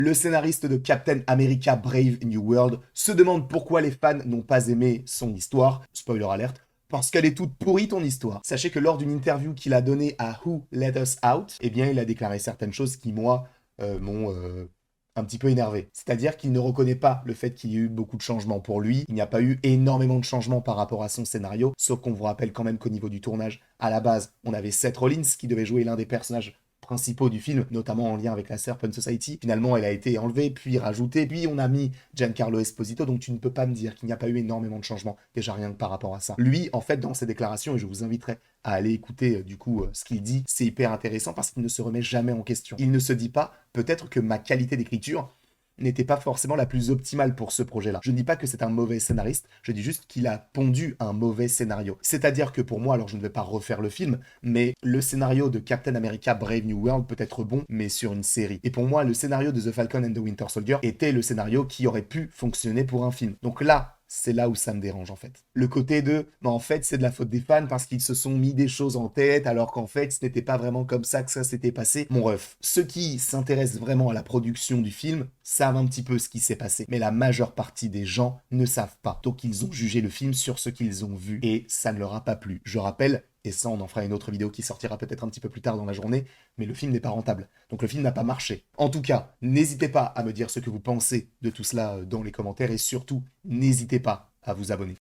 Le scénariste de Captain America Brave New World se demande pourquoi les fans n'ont pas aimé son histoire. Spoiler alert. Parce qu'elle est toute pourrie ton histoire. Sachez que lors d'une interview qu'il a donnée à Who Let Us Out, eh bien il a déclaré certaines choses qui moi m'ont un petit peu énervé. C'est-à-dire qu'il ne reconnaît pas le fait qu'il y ait eu beaucoup de changements pour lui. Il n'y a pas eu énormément de changements par rapport à son scénario, sauf qu'on vous rappelle quand même qu'au niveau du tournage, à la base, on avait Seth Rollins qui devait jouer l'un des personnages principaux du film, notamment en lien avec la Serpent Society. Finalement, elle a été enlevée, puis rajoutée, puis on a mis Giancarlo Esposito, donc tu ne peux pas me dire qu'il n'y a pas eu énormément de changements, déjà rien que par rapport à ça. Lui, en fait, dans ses déclarations, et je vous inviterai à aller écouter ce qu'il dit, c'est hyper intéressant parce qu'il ne se remet jamais en question. Il ne se dit pas, peut-être que ma qualité d'écriture n'était pas forcément la plus optimale pour ce projet-là. Je ne dis pas que c'est un mauvais scénariste, je dis juste qu'il a pondu un mauvais scénario. C'est-à-dire que pour moi, alors je ne vais pas refaire le film, mais le scénario de Captain America Brave New World peut être bon, mais sur une série. Et pour moi, le scénario de The Falcon and the Winter Soldier était le scénario qui aurait pu fonctionner pour un film. Donc là, c'est là où ça me dérange en fait. Le côté de, en fait, c'est de la faute des fans parce qu'ils se sont mis des choses en tête alors qu'en fait, ce n'était pas vraiment comme ça que ça s'était passé. Mon ref, ceux qui s'intéressent vraiment à la production du film savent un petit peu ce qui s'est passé. Mais la majeure partie des gens ne savent pas. Donc ils ont jugé le film sur ce qu'ils ont vu et ça ne leur a pas plu. Je rappelle, et ça on en fera une autre vidéo qui sortira peut-être un petit peu plus tard dans la journée, mais le film n'est pas rentable. Donc le film n'a pas marché. En tout cas, n'hésitez pas à me dire ce que vous pensez de tout cela dans les commentaires et surtout, n'hésitez pas à vous abonner.